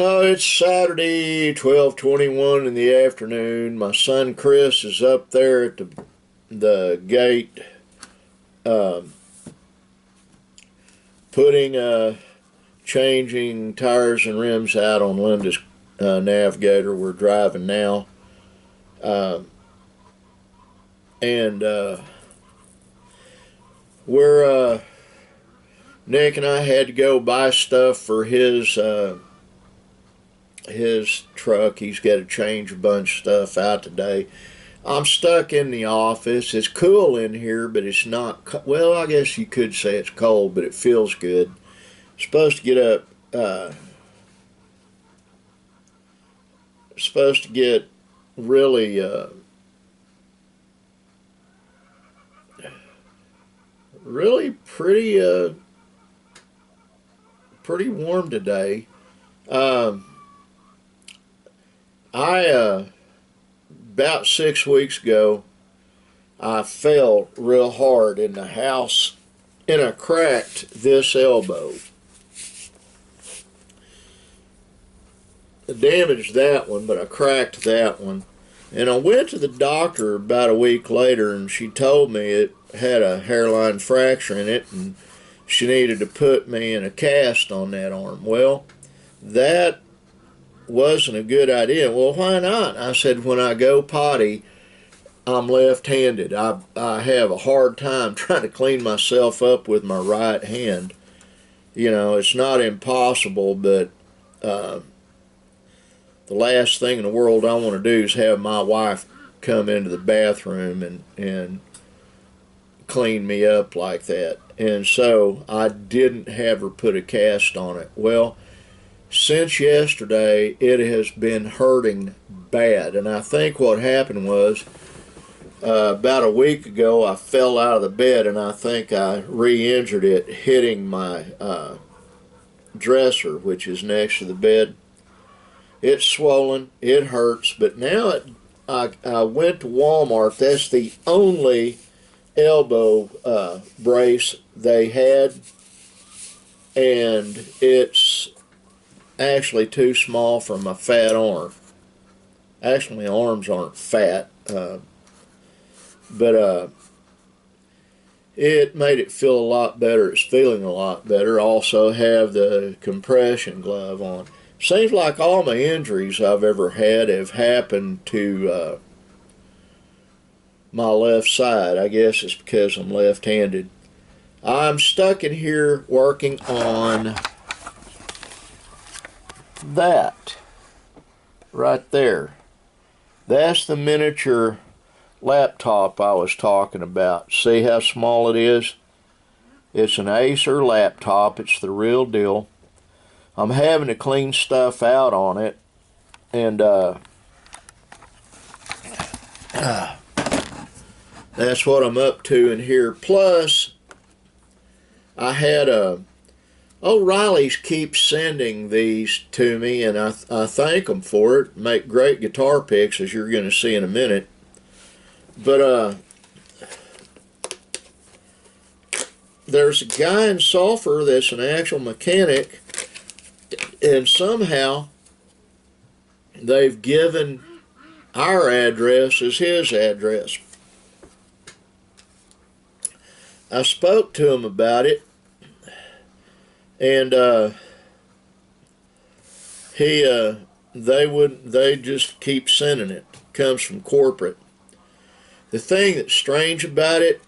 Oh, it's Saturday, 12:21 in the afternoon. My son Chris is up there at the gate, um, putting changing tires and rims out on Linda's Navigator. We're driving now, um, and we're Nick and I had to go buy stuff for his truck. He's got to change a bunch of stuff out today. I'm stuck in the office. It's cool in here, but it's not. Well, I guess you could say it's cold, but it feels good. Supposed to get up. Supposed to get really, really pretty warm today. I about 6 weeks ago, I fell real hard in the house, and I cracked this elbow. I damaged that one, but I cracked that one. And I went to the doctor about a week later, and she told me it had a hairline fracture in it, and she needed to put me in a cast on that arm. Well, that wasn't a good idea. Well, why not? I said, when I go potty, I'm left-handed. I have a hard time trying to clean myself up with my right hand. You know, it's not impossible, but the last thing in the world I want to do is have my wife come into the bathroom and clean me up like that. And so I didn't have her put a cast on it. Well, since yesterday, it has been hurting bad. And I think what happened was, about a week ago, I fell out of the bed, and I think I re-injured it hitting my dresser, which is next to the bed. It's swollen, it hurts, but now I went to Walmart. That's the only elbow brace they had, and it's actually too small for my fat arm. Actually, my arms aren't fat, but it made it feel a lot better. It's feeling a lot better. Also have the compression glove on. Seems like all my injuries I've ever had have happened to my left side. I guess it's because I'm left-handed. I'm stuck in here working on that right there. That's the miniature laptop I was talking about. See how small it is? It's an Acer laptop. It's the real deal. I'm having to clean stuff out on it, and that's what I'm up to in here. Plus, I had O'Reilly's keeps sending these to me, and I thank them for it. Make great guitar picks, as you're going to see in a minute. But there's a guy in Sulphur that's an actual mechanic, and somehow they've given our address as his address. I spoke to him about it, and they just keep sending it. Comes from corporate. The thing that's strange about it,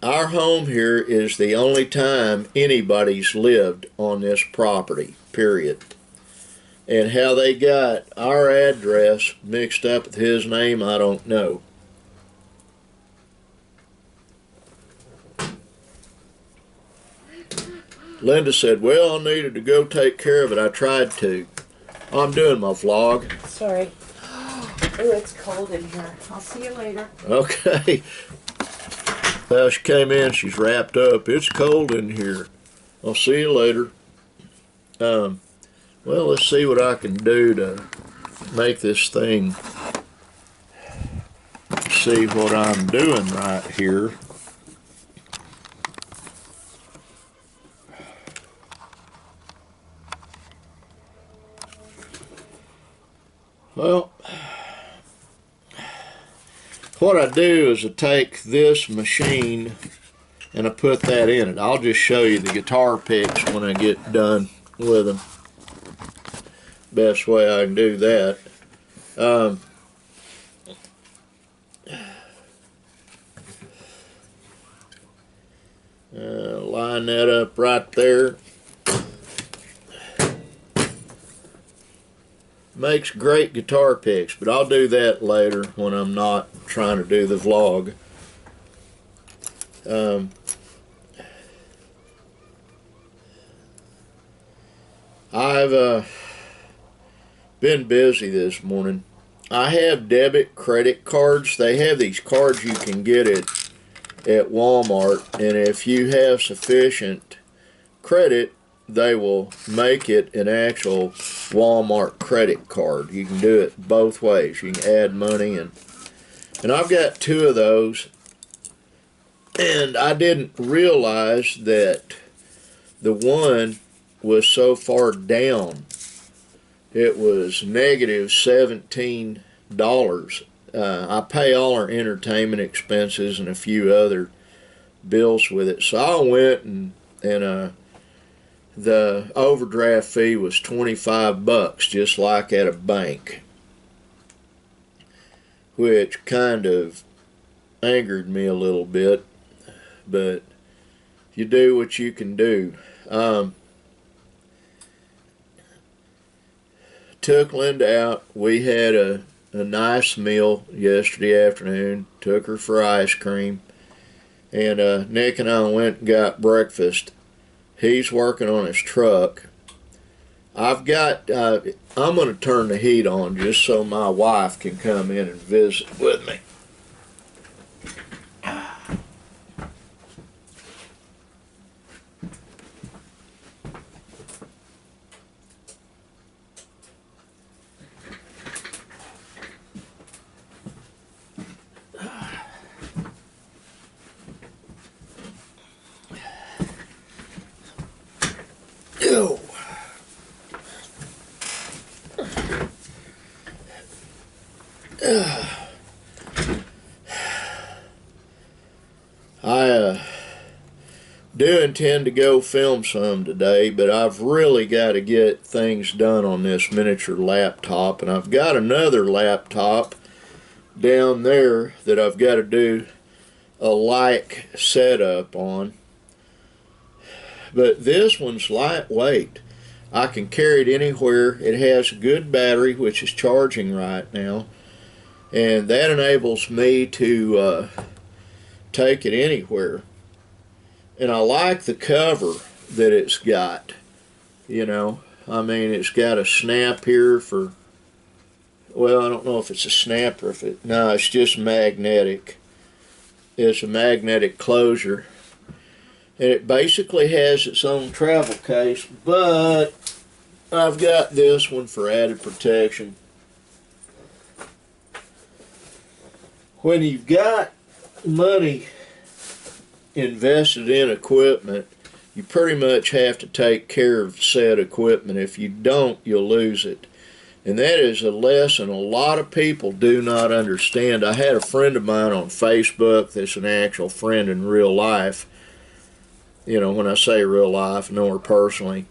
our home here is the only time anybody's lived on this property, period. And how they got our address mixed up with his name, I don't know. Linda said, well, I needed to go take care of it. I tried to. I'm doing my vlog. Sorry. Oh, it's cold in here. I'll see you later. Okay. Well, she came in. She's wrapped up. It's cold in here. I'll see you later. Well, let's see what I can do to make this thing see what I'm doing right here. Well, what I do is I take this machine and I put that in it. I'll just show you the guitar picks when I get done with them. Best way I can do that. Line that up right there. Makes great guitar picks, but I'll do that later when I'm not trying to do the vlog. I've been busy this morning. I have debit credit cards. They have these cards you can get at Walmart, and if you have sufficient credit, they will make it an actual Walmart credit card. You can do it both ways. You can add money, and I've got 2 of those, and I didn't realize that the one was so far down. It was negative $17. I pay all our entertainment expenses and a few other bills with it. So I went and the overdraft fee was $25, just like at a bank, which kind of angered me a little bit, but you do what you can do. Took Linda out. We had a nice meal yesterday afternoon. Took her for ice cream. And Nick and I went and got breakfast. He's working on his truck. I'm going to turn the heat on just so my wife can come in and visit with me. I do intend to go film some today, but I've really got to get things done on this miniature laptop, and I've got another laptop down there that I've got to do a like setup on. But this one's lightweight. I can carry it anywhere. It has a good battery, which is charging right now, and that enables me to take it anywhere. And I like the cover that it's got. You know, I mean, it's got a snap here for, well, I don't know if it's a snap or if it, no, it's just magnetic. It's a magnetic closure. And it basically has its own travel case, but I've got this one for added protection. When you've got money invested in equipment, you pretty much have to take care of said equipment. If you don't, you'll lose it. And that is a lesson a lot of people do not understand. I had a friend of mine on Facebook that's an actual friend in real life. You know, when I say real life, I know her personally.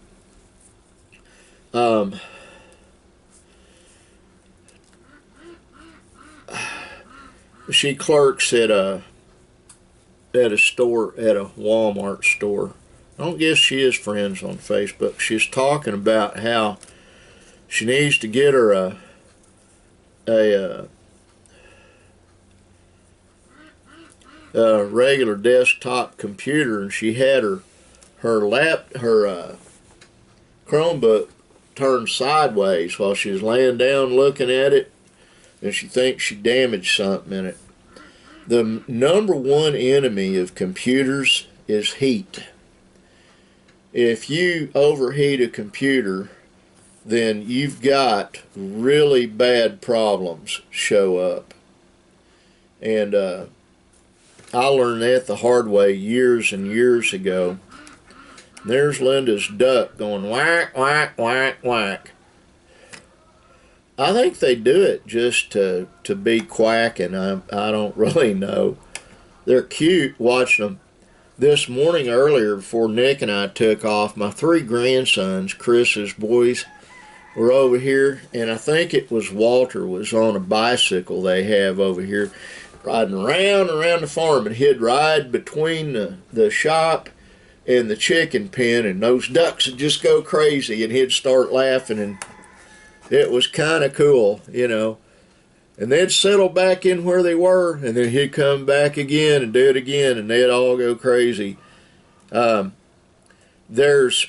She clerks at a store, at a Walmart store. I don't guess she is friends on Facebook. She's talking about how she needs to get her a regular desktop computer, and she had her Chromebook turned sideways while she was laying down looking at it, and she thinks she damaged something in it. The number one enemy of computers is heat. If you overheat a computer, then you've got really bad problems show up. And I learned that the hard way years and years ago. There's Linda's duck going whack, whack, whack, whack. I think they do it just to be quacking. I don't really know. They're cute watching them. This morning earlier, before Nick and I took off, my three grandsons, Chris's boys, were over here, and I think it was Walter was on a bicycle they have over here, riding around and around the farm, and he'd ride between the shop and the chicken pen, and those ducks would just go crazy, and he'd start laughing, and it was kind of cool, you know. And they'd settle back in where they were, and then he'd come back again and do it again, and they'd all go crazy. There's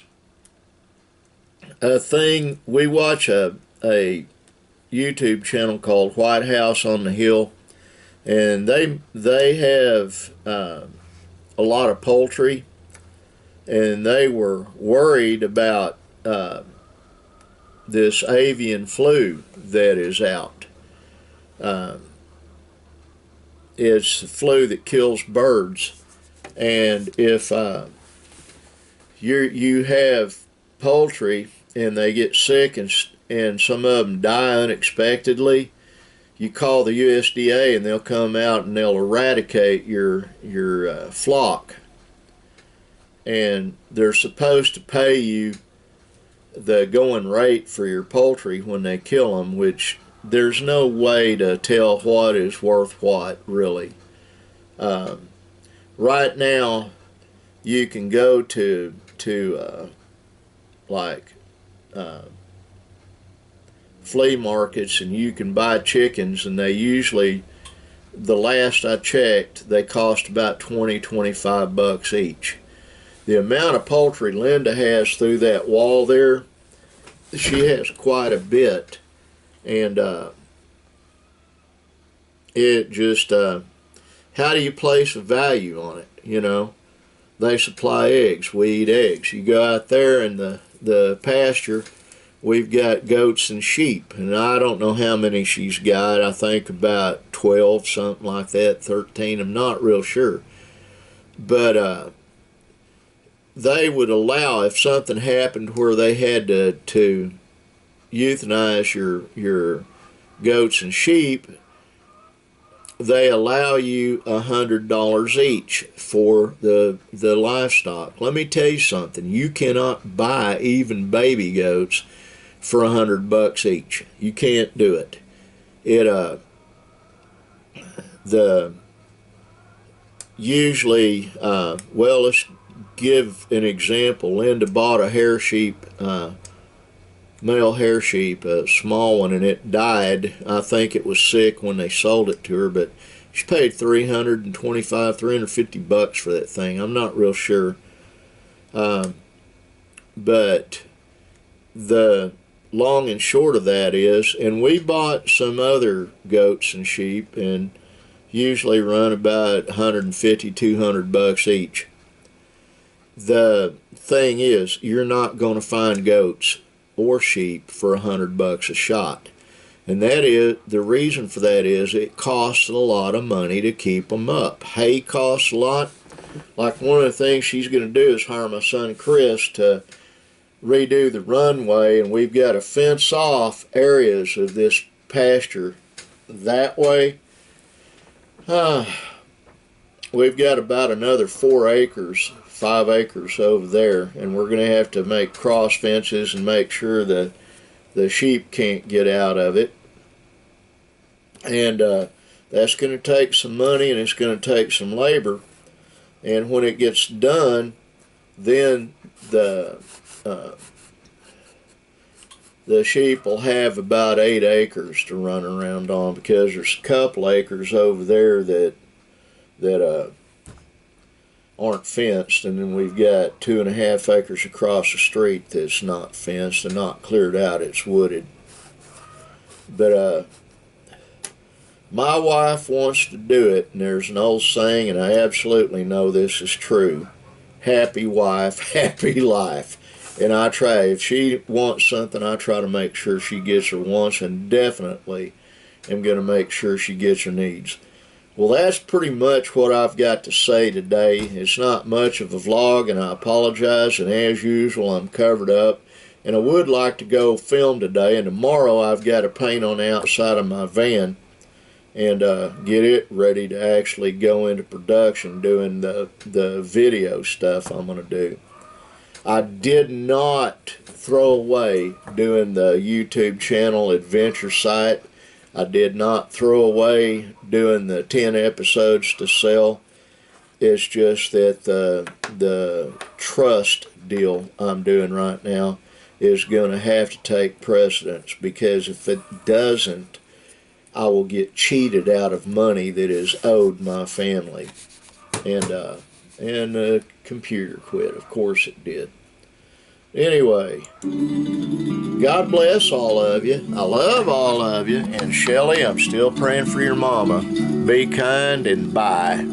a thing, we watch a YouTube channel called White House on the Hill, and they have a lot of poultry, and they were worried about this avian flu that is out. It's the flu that kills birds, and if you have poultry and they get sick and some of them die unexpectedly, you call the USDA and they'll come out and they'll eradicate your flock, and they're supposed to pay you the going rate for your poultry when they kill them, which there's no way to tell what is worth what, really. Right now, you can go to flea markets and you can buy chickens, and they usually, the last I checked, they cost about $20-25 each. The amount of poultry Linda has through that wall there, she has quite a bit. And it just, how do you place a value on it? You know, they supply eggs. We eat eggs. You go out there in the pasture, we've got goats and sheep. And I don't know how many she's got. I think about 12, something like that, 13. I'm not real sure. But they would allow, if something happened where they had to euthanize your goats and sheep, they allow you $100 each for the livestock. Let me tell you something. You cannot buy even baby goats for $100 each. You can't do it. Usually, well, let's give an example. Linda bought a hair sheep, male hair sheep, a small one, and it died. I think it was sick when they sold it to her, but she paid $350 for that thing. I'm not real sure. But the long and short of that is, and we bought some other goats and sheep, and usually run about $150-200 each. The thing is, you're not going to find goats or sheep for $100 a shot, and that is the reason for that is it costs a lot of money to keep them up. Hay costs a lot. Like, one of the things she's going to do is hire my son Chris to redo the runway, and we've got to fence off areas of this pasture that way. We've got about another 4 acres, 5 acres over there, and we're going to have to make cross fences and make sure that the sheep can't get out of it. And that's going to take some money, and it's going to take some labor. And when it gets done, then the sheep will have about 8 acres to run around on, because there's a couple acres over there that aren't fenced, and then we've got 2.5 acres across the street that's not fenced and not cleared out. It's wooded. But my wife wants to do it, and there's an old saying, and I absolutely know this is true: happy wife, happy life. And I try, if she wants something, I try to make sure she gets her wants, and definitely am going to make sure she gets her needs. Well, that's pretty much what I've got to say today. It's not much of a vlog, and I apologize, and as usual, I'm covered up. And I would like to go film today, and tomorrow I've got to paint on the outside of my van and get it ready to actually go into production doing the video stuff I'm going to do. I did not throw away doing the YouTube channel adventure site. I did not throw away doing the 10 episodes to sell. It's just that the trust deal I'm doing right now is going to have to take precedence, because if it doesn't, I will get cheated out of money that is owed my family. And the computer quit. Of course it did. Anyway, God bless all of you. I love all of you. And Shelly, I'm still praying for your mama. Be kind and bye.